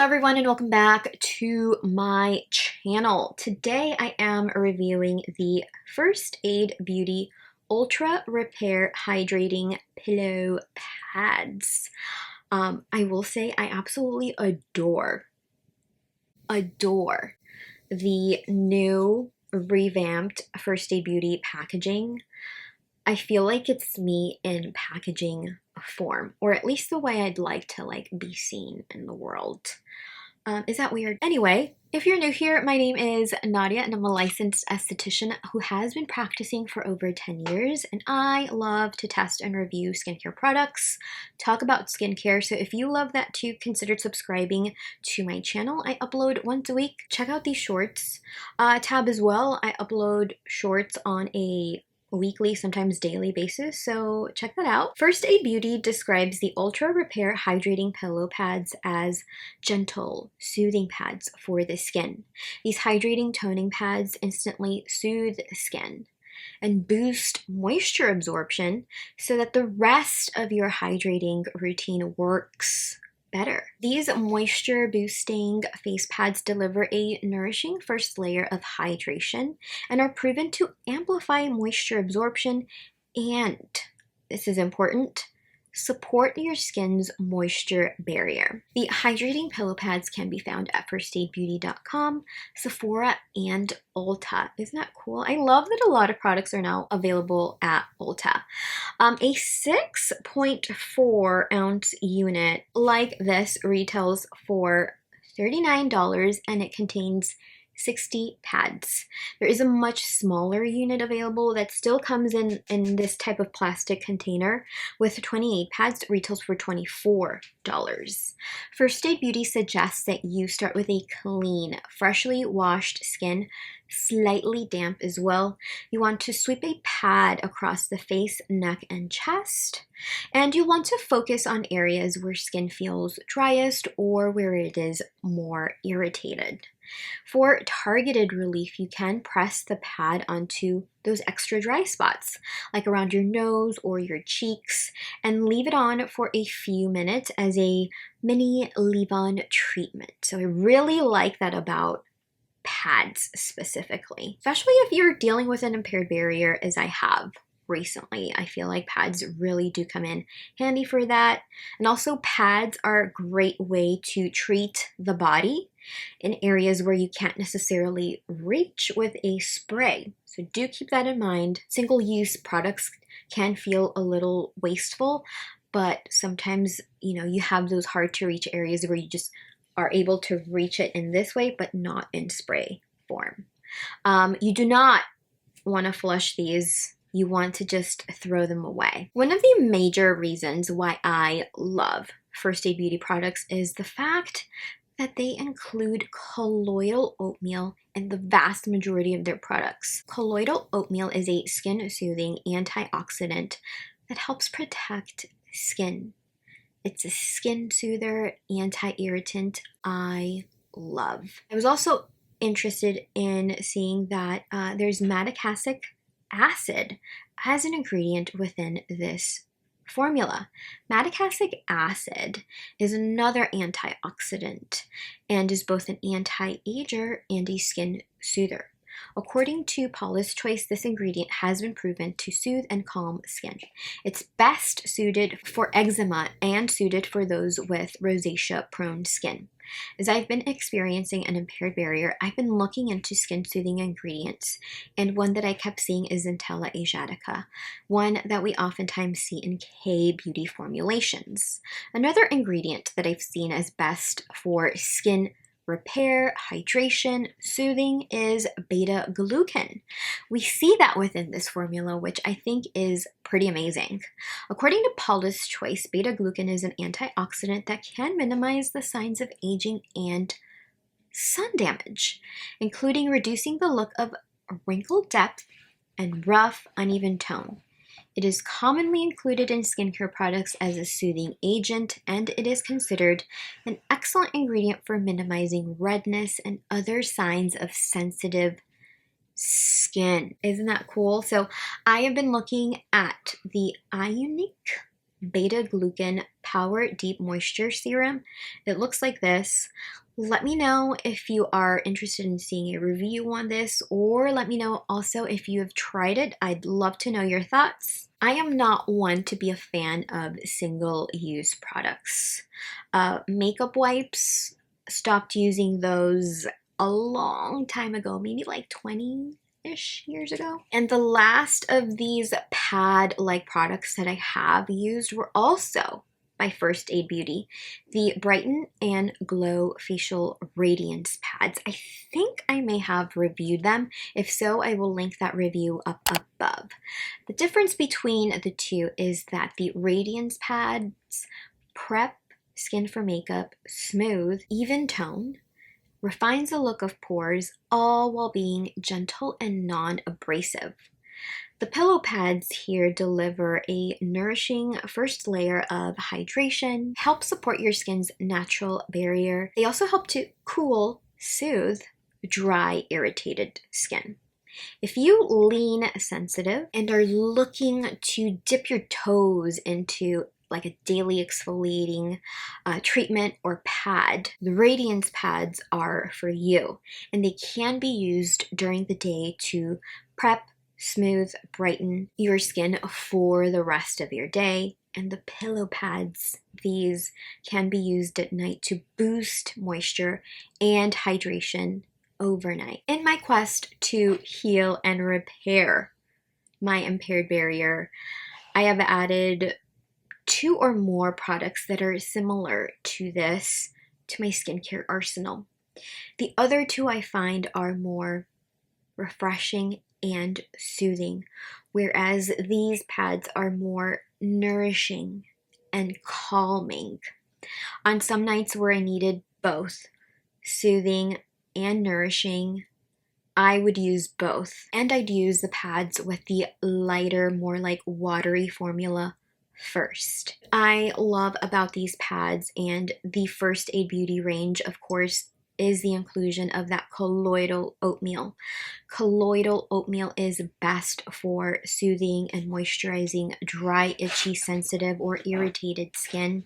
everyone, and welcome back to my channel. Today I am reviewing the First Aid Beauty Ultra Repair Hydrating Pillow Pads. I will say I absolutely adore the new revamped First Aid Beauty packaging. I feel like it's me in packaging form, or at least the way I'd like to be seen in the world. Is that weird? Anyway, if you're new here, my name is Nadia and I'm a licensed esthetician who has been practicing for over 10 years, and I love to test and review skincare products, talk about skincare. So if you love that too, consider subscribing to my channel. I upload once a week. Check out these shorts tab as well. I upload shorts on a weekly, sometimes daily basis, so check that out. First Aid Beauty describes the Ultra Repair Hydrating Pillow Pads as gentle, soothing pads for the skin. These hydrating toning pads instantly soothe the skin and boost moisture absorption so that the rest of your hydrating routine works better. These moisture boosting face pads deliver a nourishing first layer of hydration and are proven to amplify moisture absorption and, this is important, support your skin's moisture barrier. The hydrating pillow pads can be found at firstaidbeauty.com, Sephora, and Ulta. Isn't that cool? I love that a lot of products are now available at Ulta. A 6.4 ounce unit like this retails for $39 and it contains 60 pads. There is a much smaller unit available that still comes in this type of plastic container with 28 pads. It retails for $24. First Aid Beauty suggests that you start with a clean, freshly washed skin, slightly damp as well. You want to sweep a pad across the face, neck, and chest, and you want to focus on areas where skin feels driest or where it is more irritated. For targeted relief, you can press the pad onto those extra dry spots, like around your nose or your cheeks, and leave it on for a few minutes as a mini leave-on treatment. So I really like that about pads specifically, especially if you're dealing with an impaired barrier as I have recently. I feel like pads really do come in handy for that. And also pads are a great way to treat the body in areas where you can't necessarily reach with a spray. So do keep that in mind. Single-use products can feel a little wasteful, but sometimes, you have those hard to reach areas where you just are able to reach it in this way, but not in spray form. You do not want to flush these. You want to just throw them away. One of the major reasons why I love First Aid Beauty products is the fact that they include colloidal oatmeal in the vast majority of their products. Colloidal oatmeal is a skin-soothing antioxidant that helps protect skin. It's a skin soother, anti-irritant I love. I was also interested in seeing that there's malic acid as an ingredient within this formula. Malic acid is another antioxidant and is both an anti-ager and a skin soother. According to Paula's Choice, this ingredient has been proven to soothe and calm skin. It's best suited for eczema and suited for those with rosacea-prone skin. As I've been experiencing an impaired barrier, I've been looking into skin-soothing ingredients, and one that I kept seeing is Centella asiatica, one that we oftentimes see in K-beauty formulations. Another ingredient that I've seen as best for skin repair, hydration, soothing is beta-glucan. We see that within this formula, which I think is pretty amazing. According to Paula's Choice, beta-glucan is an antioxidant that can minimize the signs of aging and sun damage, including reducing the look of wrinkle depth and rough, uneven tone. It is commonly included in skincare products as a soothing agent, and it is considered an excellent ingredient for minimizing redness and other signs of sensitive skin. Isn't that cool? So I have been looking at the iUnique Beta Glucan Power Deep Moisture Serum. It looks like this. Let me know if you are interested in seeing a review on this, or let me know also if you have tried it. I'd love to know your thoughts. I am not one to be a fan of single-use products. Makeup wipes, stopped using those a long time ago, maybe like 20-ish years ago. And the last of these pad-like products that I have used were also by First Aid Beauty, the Brighten and Glow Facial Radiance Pads. I think I may have reviewed them. If so, I will link that review up above. The difference between the two is that the Radiance Pads prep skin for makeup, smooth, even tone, refines the look of pores, all while being gentle and non-abrasive. The pillow pads here deliver a nourishing first layer of hydration, help support your skin's natural barrier. They also help to cool, soothe dry, irritated skin. If you lean sensitive and are looking to dip your toes into like a daily exfoliating treatment or pad, the Radiance pads are for you, and they can be used during the day to prep, smooth, brighten your skin for the rest of your day. And the pillow pads, these can be used at night to boost moisture and hydration overnight. In my quest to heal and repair my impaired barrier, I have added 2 or more products that are similar to this to my skincare arsenal. The other 2 I find are more refreshing and soothing, whereas these pads are more nourishing and calming. On some nights where I needed both soothing and nourishing, I would use both, and I'd use the pads with the lighter, more like watery formula first. I love about these pads and the First Aid Beauty range, of course, is the inclusion of that colloidal oatmeal. Colloidal oatmeal is best for soothing and moisturizing dry, itchy, sensitive, or irritated skin.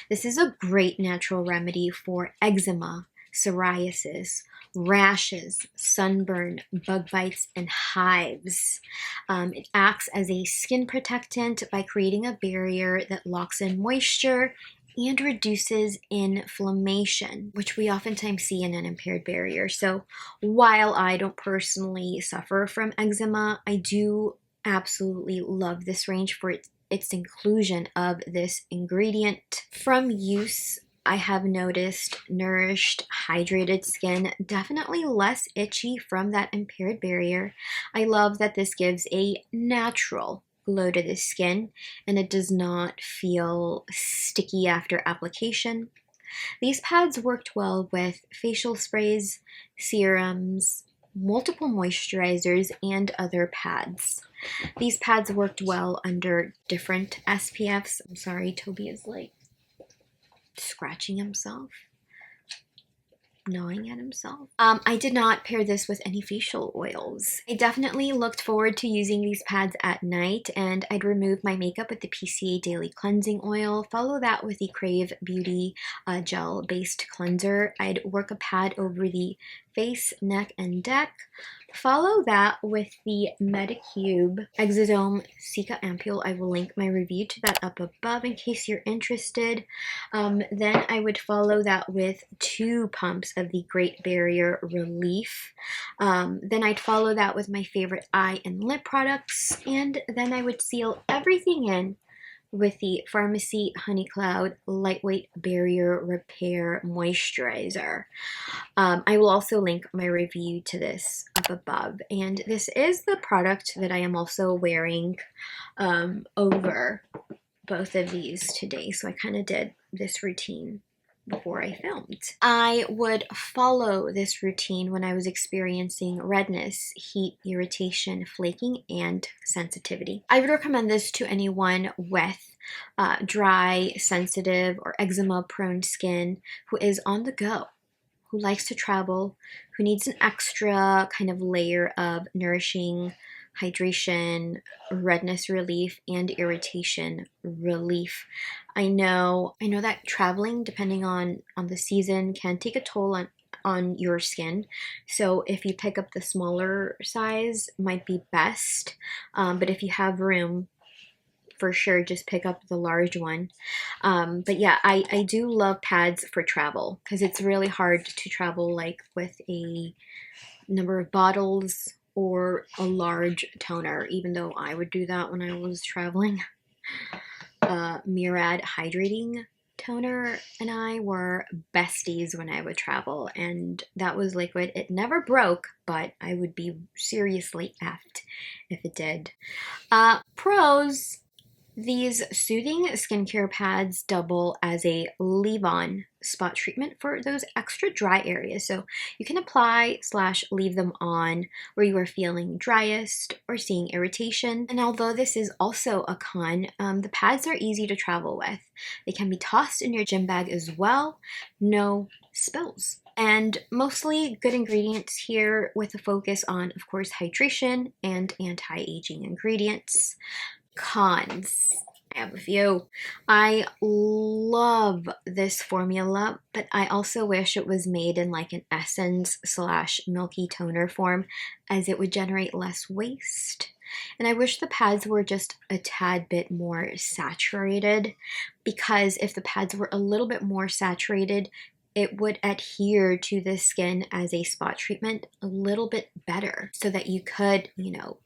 This is a great natural remedy for eczema, psoriasis, rashes, sunburn, bug bites, and hives. It acts as a skin protectant by creating a barrier that locks in moisture and reduces inflammation, which we oftentimes see in an impaired barrier. So while I don't personally suffer from eczema, I do absolutely love this range for its inclusion of this ingredient. From use, I have noticed nourished, hydrated skin, definitely less itchy from that impaired barrier. I love that this gives a natural glow to the skin, and it does not feel sticky after application. These pads worked well with facial sprays, serums, multiple moisturizers, and other pads. These pads worked well under different SPFs. I'm sorry, Toby is like scratching himself, gnawing at himself. I did not pair this with any facial oils. I definitely looked forward to using these pads at night, and I'd remove my makeup with the PCA Daily Cleansing Oil, follow that with the Crave Beauty gel-based cleanser. I'd work a pad over the face, neck, and deck. Follow that with the Medicube Exodome Cica Ampule. I will link my review to that up above in case you're interested. Then I would follow that with 2 pumps of the Great Barrier Relief. Then I'd follow that with my favorite eye and lip products. And then I would seal everything in with the Pharmacy Honey Cloud Lightweight Barrier Repair Moisturizer. I will also link my review to this up above. And this is the product that I am also wearing over both of these today. So I kind of did this routine before I filmed. I would follow this routine when I was experiencing redness, heat, irritation, flaking, and sensitivity. I would recommend this to anyone with dry, sensitive, or eczema-prone skin who is on the go, who likes to travel, who needs an extra kind of layer of nourishing hydration, redness relief, and irritation relief. I know that traveling, depending on the season, can take a toll on your skin. So if you pick up the smaller size, might be best. But if you have room, for sure, just pick up the large one. But yeah, I do love pads for travel because it's really hard to travel like with a number of bottles or a large toner, even though I would do that when I was traveling. Murad Hydrating toner and I were besties when I would travel, and that was liquid. It never broke, but I would be seriously effed if it did. Pros. These soothing skincare pads double as a leave-on spot treatment for those extra dry areas. So you can apply / leave them on where you are feeling driest or seeing irritation. And although this is also a con, the pads are easy to travel with. They can be tossed in your gym bag as well. No spills. And mostly good ingredients here with a focus on, of course, hydration and anti-aging ingredients. Cons. I have a few. I love this formula, but I also wish it was made in like an essence / milky toner form, as it would generate less waste. And I wish the pads were just a tad bit more saturated, because if the pads were a little bit more saturated, it would adhere to the skin as a spot treatment a little bit better, so that you could,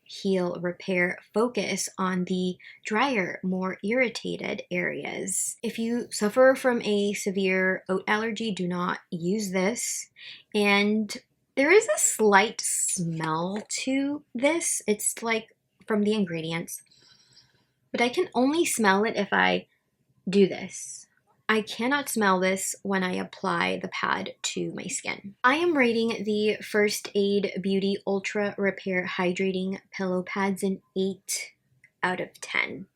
heal, repair, focus on the drier, more irritated areas. If you suffer from a severe oat allergy, do not use this. And there is a slight smell to this. It's like from the ingredients, but I can only smell it if I do this. I cannot smell this when I apply the pad to my skin. I am rating the First Aid Beauty Ultra Repair Hydrating Pillow Pads an 8 out of 10.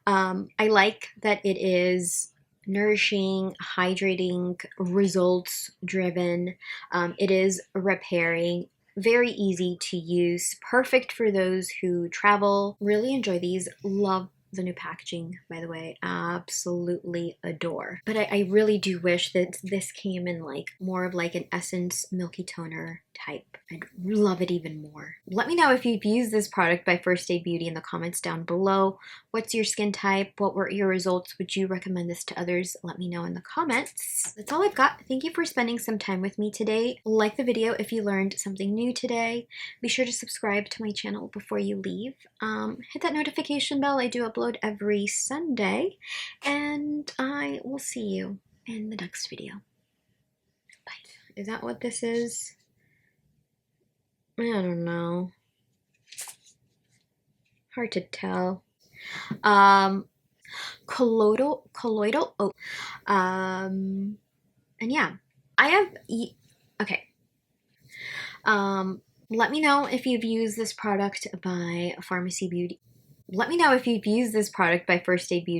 I like that it is nourishing, hydrating, results driven. It is repairing. Very easy to use. Perfect for those who travel. Really enjoy these. Love the new packaging, by the way. Absolutely adore. But I really do wish that this came in like more of like an essence milky toner type. I'd love it even more. Let me know if you've used this product by First Aid Beauty in the comments down below. What's your skin type? What were your results? Would you recommend this to others? Let me know in the comments. That's all I've got. Thank you for spending some time with me today. Like the video if you learned something new today. Be sure to subscribe to my channel before you leave. Hit that notification bell. I do upload every Sunday, and I will see you in the next video. Bye. Is that what this is? I don't know. Hard to tell. Colloidal oat. And yeah, I have, okay. Let me know if you've used this product by Pharmacy Beauty. Let me know if you've used this product by First Aid Beauty.